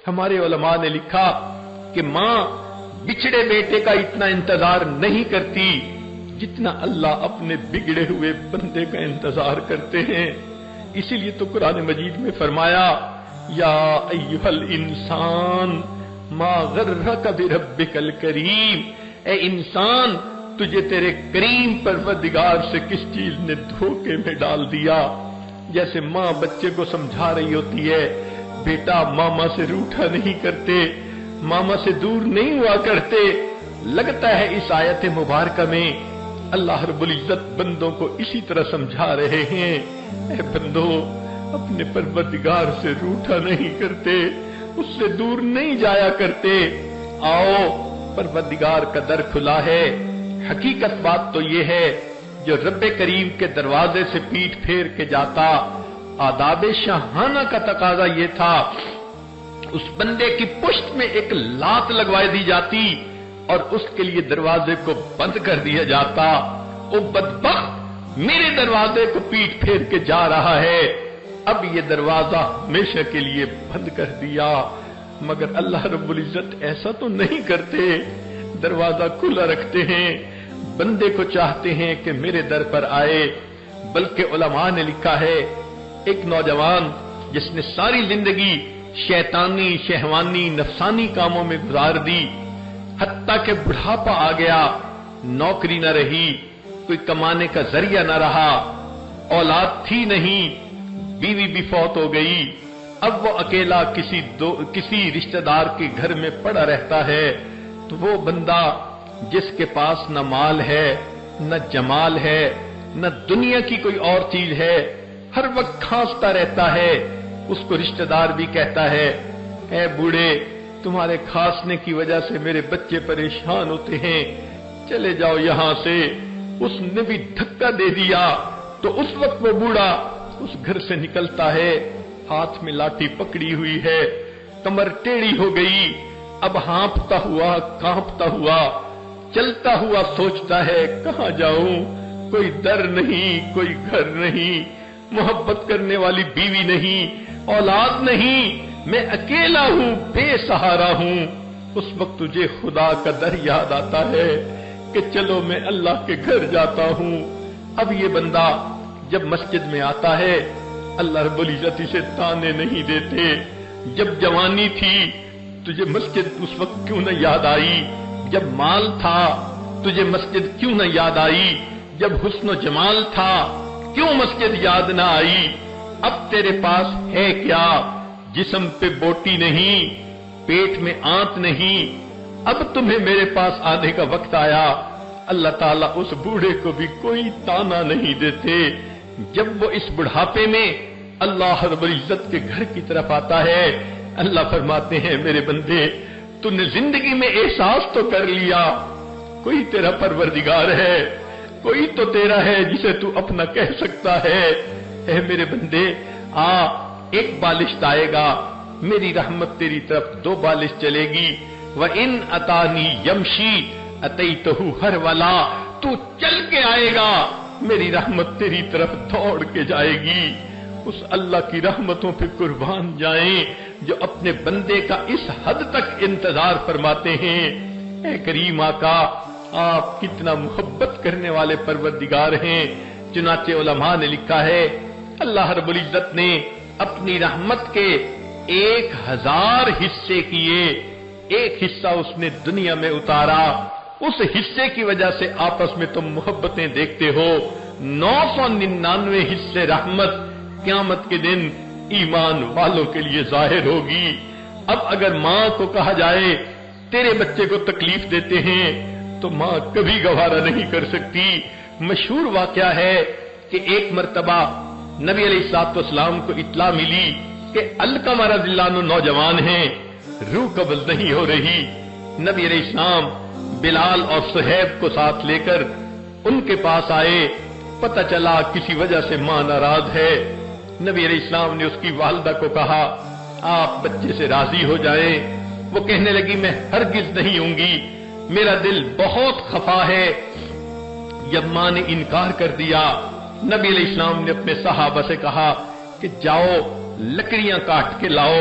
ہمارے علماء نے لکھا کہ ماں بچھڑے بیٹے کا اتنا انتظار نہیں کرتی جتنا اللہ اپنے بگڑے ہوئے بندے کا انتظار کرتے ہیں. اسی لیے تو قرآن مجید میں فرمایا یا ایھا الانسان ما غرک بربک الکریم، اے انسان تجھے تیرے کریم پروردگار سے کس چیز نے دھوکے میں ڈال دیا. جیسے ماں بچے کو سمجھا رہی ہوتی ہے بیٹا ماما سے روٹھا نہیں کرتے، ماما سے دور نہیں ہوا کرتے. لگتا ہے اس آیت مبارکہ میں اللہ رب العزت بندوں کو اسی طرح سمجھا رہے ہیں، اے بندو اپنے پروردگار سے روٹھا نہیں کرتے، اس سے دور نہیں جایا کرتے. آؤ پروردگار کا در کھلا ہے. حقیقت بات تو یہ ہے جو رب کریم کے دروازے سے پیٹھ پھیر کے جاتا، آداب شاہانہ کا تقاضا یہ تھا اس بندے کی پشت میں ایک لات لگوائی دی جاتی اور اس کے لیے دروازے کو بند کر دیا جاتا. او بدبخت میرے دروازے کو پیٹھ پھیر کے جا رہا ہے، اب یہ دروازہ ہمیشہ کے لیے بند کر دیا. مگر اللہ رب العزت ایسا تو نہیں کرتے، دروازہ کھلا رکھتے ہیں، بندے کو چاہتے ہیں کہ میرے در پر آئے. بلکہ علماء نے لکھا ہے ایک نوجوان جس نے ساری زندگی شیطانی شہوانی نفسانی کاموں میں گزار دی، حتیٰ کہ بڑھاپا آ گیا، نوکری نہ رہی، کوئی کمانے کا ذریعہ نہ رہا، اولاد تھی نہیں، بیوی بھی فوت ہو گئی. اب وہ اکیلا کسی رشتہ دار کے گھر میں پڑا رہتا ہے. تو وہ بندہ جس کے پاس نہ مال ہے نہ جمال ہے نہ دنیا کی کوئی اور چیز ہے، ہر وقت کھانستا رہتا ہے. اس کو رشتہ دار بھی کہتا ہے اے بوڑھے تمہارے کھانسنے کی وجہ سے میرے بچے پریشان ہوتے ہیں، چلے جاؤ یہاں سے. اس نے بھی دھکا دے دیا تو اس وقت وہ بوڑھا اس گھر سے نکلتا ہے، ہاتھ میں لاٹھی پکڑی ہوئی ہے، کمر ٹیڑھی ہو گئی، اب ہانپتا ہوا کانپتا ہوا چلتا ہوا سوچتا ہے کہاں جاؤں، کوئی در نہیں، کوئی گھر نہیں، محبت کرنے والی بیوی نہیں، اولاد نہیں، میں اکیلا ہوں، بے سہارا ہوں. اس وقت تجھے خدا کا در یاد آتا ہے کہ چلو میں اللہ کے گھر جاتا ہوں. اب یہ بندہ جب مسجد میں آتا ہے اللہ رب العزت اسے تانے نہیں دیتے. جب جوانی تھی تجھے مسجد اس وقت کیوں نہ یاد آئی؟ جب مال تھا تجھے مسجد کیوں نہ یاد آئی؟ جب حسن و جمال تھا کیوں مسجد یاد نہ آئی؟ اب تیرے پاس ہے کیا؟ جسم پہ بوٹی نہیں، پیٹ میں آنت نہیں، اب تمہیں میرے پاس آنے کا وقت آیا. اللہ تعالیٰ اس بوڑھے کو بھی کوئی تانا نہیں دیتے. جب وہ اس بڑھاپے میں اللہ رب العزت کے گھر کی طرف آتا ہے، اللہ فرماتے ہیں میرے بندے تو نے زندگی میں احساس تو کر لیا کوئی تیرا پروردگار ہے، کوئی تو تیرا ہے جسے تو اپنا کہہ سکتا ہے. اے میرے بندے آ، ایک بالشت آئے گا، میری رحمت تیری طرف 2 بالش چلے گی. وَإِنْ أَتَانِي يَمْشِي أَتَيْتُهُ هَرْوَلًا، تو چل کے آئے گا میری رحمت تیری طرف دوڑ کے جائے گی. اس اللہ کی رحمتوں پہ قربان جائیں جو اپنے بندے کا اس حد تک انتظار فرماتے ہیں. اے کریم آقا آپ کتنا محبت کرنے والے پروردگار ہیں. چنانچہ علماء نے لکھا ہے اللہ رب العزت نے اپنی رحمت کے 1000 حصے کیے، ایک حصہ اس نے دنیا میں اتارا. اس حصے کی وجہ سے آپس میں تم محبتیں دیکھتے ہو. 999 حصے رحمت قیامت کے دن ایمان والوں کے لیے ظاہر ہوگی. اب اگر ماں کو کہا جائے تیرے بچے کو تکلیف دیتے ہیں تو ماں کبھی گوارا نہیں کر سکتی. مشہور واقعہ ہے کہ ایک مرتبہ نبی علیہ الصلوۃ والسلام کو اطلاع ملی کہ علقمہ رضی اللہ عنہ نوجوان ہیں، روح قبض نہیں ہو رہی. نبی علیہ السلام بلال اور صہیب کو ساتھ لے کر ان کے پاس آئے. پتہ چلا کسی وجہ سے ماں ناراض ہے. نبی علیہ السلام نے اس کی والدہ کو کہا آپ بچے سے راضی ہو جائیں. وہ کہنے لگی میں ہرگز نہیں ہوں گی، میرا دل بہت خفا ہے. جب ماں نے انکار کر دیا نبی علیہ السلام نے اپنے صحابہ سے کہا کہ جاؤ لکڑیاں کاٹ کے لاؤ.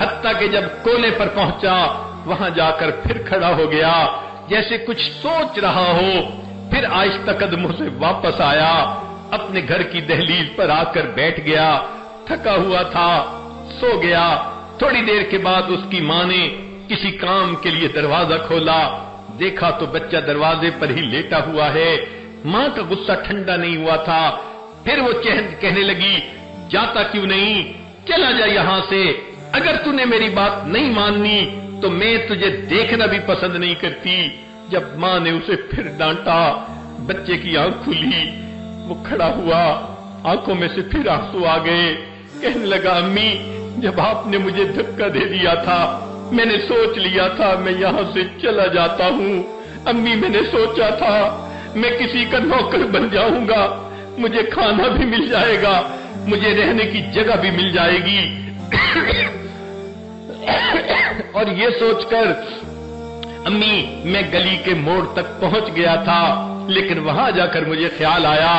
حتیٰ کہ جب کونے پر پہنچا وہاں جا کر پھر کھڑا ہو گیا جیسے کچھ سوچ رہا ہو، پھر آہستہ قدموں سے واپس آیا، اپنے گھر کی دہلیز پر آ کر بیٹھ گیا، تھکا ہوا تھا، سو گیا۔ تھوڑی دیر کے بعد اس کی ماں نے کسی کام کے لیے دروازہ کھولا، دیکھا تو بچہ دروازے پر ہی لیٹا ہوا ہے۔ ماں کا غصہ ٹھنڈا نہیں ہوا تھا، پھر وہ کہنے لگی جاتا کیوں نہیں، چلا جا یہاں سے، اگر تو نے میری بات نہیں ماننی تو میں تجھے دیکھنا بھی پسند نہیں کرتی۔ جب ماں نے اسے پھر ڈانٹا، بچے کی آنکھ کھلی، وہ کھڑا ہوا، آنکھوں میں سے پھر آنسو آ گئے، کہنے لگا امی جب آپ نے مجھے دھکا دے دیا تھا میں نے سوچ لیا تھا میں یہاں سے چلا جاتا ہوں، امی میں نے سوچا تھا میں کسی کا نوکر بن جاؤں گا، مجھے کھانا بھی مل جائے گا، مجھے رہنے کی جگہ بھی مل جائے گی۔ اور یہ سوچ کر امی میں گلی کے موڑ تک پہنچ گیا تھا، لیکن وہاں جا کر مجھے خیال آیا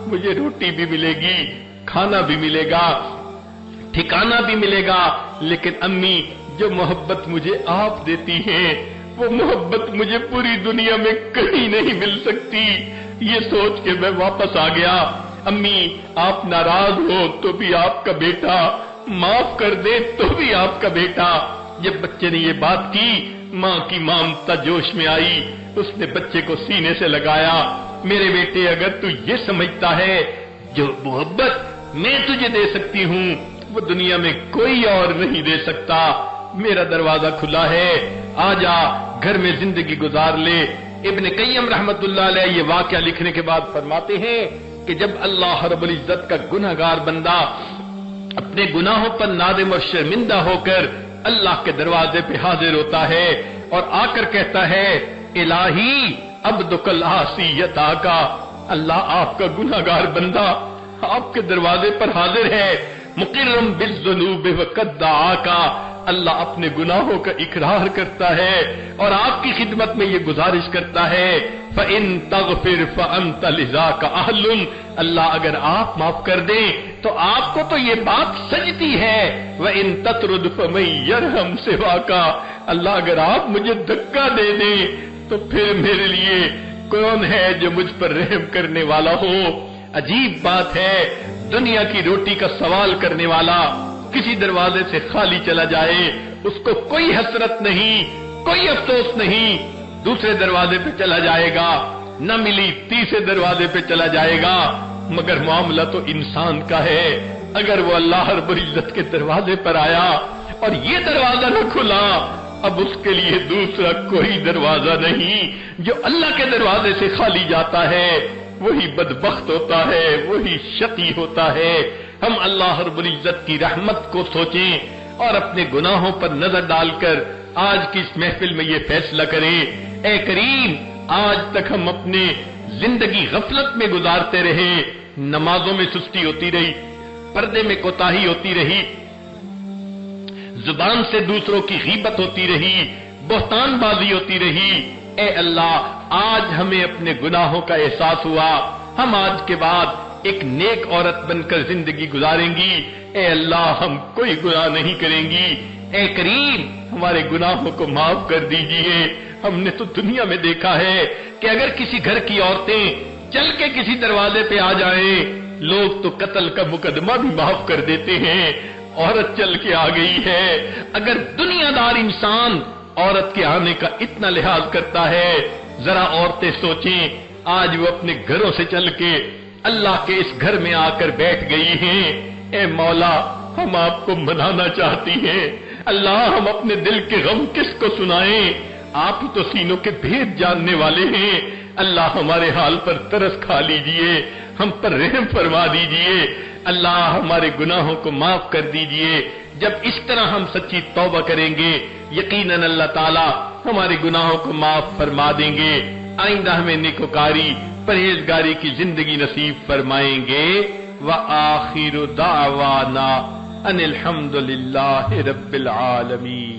مجھے روٹی بھی ملے گی، کھانا بھی ملے گا، ٹھکانہ بھی ملے گا، لیکن امی جو محبت مجھے آپ دیتی ہیں وہ محبت مجھے پوری دنیا میں کہیں نہیں مل سکتی۔ یہ سوچ کے میں واپس آ گیا۔ امی آپ ناراض ہو تو بھی آپ کا بیٹا، معاف کر دے تو بھی آپ کا بیٹا۔ جب بچے نے یہ بات کی ماں کی ممتا جوش میں آئی، اس نے بچے کو سینے سے لگایا، میرے بیٹے اگر تو یہ سمجھتا ہے جو محبت میں تجھے دے سکتی ہوں وہ دنیا میں کوئی اور نہیں دے سکتا، میرا دروازہ کھلا ہے، آ جا گھر میں زندگی گزار لے۔ ابن قیم رحمت اللہ علیہ یہ واقعہ لکھنے کے بعد فرماتے ہیں کہ جب اللہ رب العزت کا گنہگار بندہ اپنے گناہوں پر نادم اور شرمندہ ہو کر اللہ کے دروازے پہ حاضر ہوتا ہے اور آ کر کہتا ہے الہی عبدک العاصی کا، اللہ آپ کا گنہگار بندہ آپ کے دروازے پر حاضر ہے، مقرم بالذنوب وقد دعاک، اللہ اپنے گناہوں کا اقرار کرتا ہے اور آپ کی خدمت میں یہ گزارش کرتا ہے فَإِن تَغْفِرْ فَأَنْتَ لِذَاكَ أَهْلٌ، اللہ اگر آپ معاف کر دیں تو آپ کو تو یہ بات سجتی ہے، وَإِن تَطْرُدْ فَمَن يَرْحَمْ سِوَاكَ، اللہ اگر آپ مجھے دھکا دے دیں تو پھر میرے لیے کون ہے جو مجھ پر رحم کرنے والا ہو۔ عجیب بات ہے، دنیا کی روٹی کا سوال کرنے والا کسی دروازے سے خالی چلا جائے اس کو کوئی حسرت نہیں، کوئی افسوس نہیں، دوسرے دروازے پہ چلا جائے گا، نہ ملی تیسرے دروازے پہ چلا جائے گا، مگر معاملہ تو انسان کا ہے۔ اگر وہ اللہ رب العزت کے دروازے پر آیا اور یہ دروازہ نہ کھلا اب اس کے لیے دوسرا کوئی دروازہ نہیں۔ جو اللہ کے دروازے سے خالی جاتا ہے وہی بدبخت ہوتا ہے، وہی شقی ہوتا ہے۔ ہم اللہ رب العزت کی رحمت کو سوچیں اور اپنے گناہوں پر نظر ڈال کر آج کی اس محفل میں یہ فیصلہ کریں اے کریم آج تک ہم اپنے زندگی غفلت میں گزارتے رہے، نمازوں میں سستی ہوتی رہی، پردے میں کوتاہی ہوتی رہی، زبان سے دوسروں کی غیبت ہوتی رہی، بہتان بازی ہوتی رہی۔ اے اللہ آج ہمیں اپنے گناہوں کا احساس ہوا، ہم آج کے بعد ایک نیک عورت بن کر زندگی گزاریں گی۔ اے اللہ ہم کوئی گناہ نہیں کریں گی، اے کریم ہمارے گناہوں کو معاف کر دیجئے۔ ہم نے تو دنیا میں دیکھا ہے کہ اگر کسی گھر کی عورتیں چل کے کسی دروازے پہ آ جائیں لوگ تو قتل کا مقدمہ بھی معاف کر دیتے ہیں، عورت چل کے آ گئی ہے۔ اگر دنیا دار انسان عورت کے آنے کا اتنا لحاظ کرتا ہے، ذرا عورتیں سوچیں آج وہ اپنے گھروں سے چل کے اللہ کے اس گھر میں آ کر بیٹھ گئی ہیں۔ اے مولا ہم آپ کو منانا چاہتی ہیں، اللہ ہم اپنے دل کے غم کس کو سنائیں، آپ ہی تو سینوں کے بھید جاننے والے ہیں۔ اللہ ہمارے حال پر ترس کھا لیجئے، ہم پر رحم فرما دیجئے، اللہ ہمارے گناہوں کو معاف کر دیجئے۔ جب اس طرح ہم سچی توبہ کریں گے یقیناً اللہ تعالی ہمارے گناہوں کو معاف فرما دیں گے، آئندہ ہمیں نیکوکاری پرہیزگاری کی زندگی نصیب فرمائیں گے۔ وآخر دعوانا ان الحمد للہ رب العالمین۔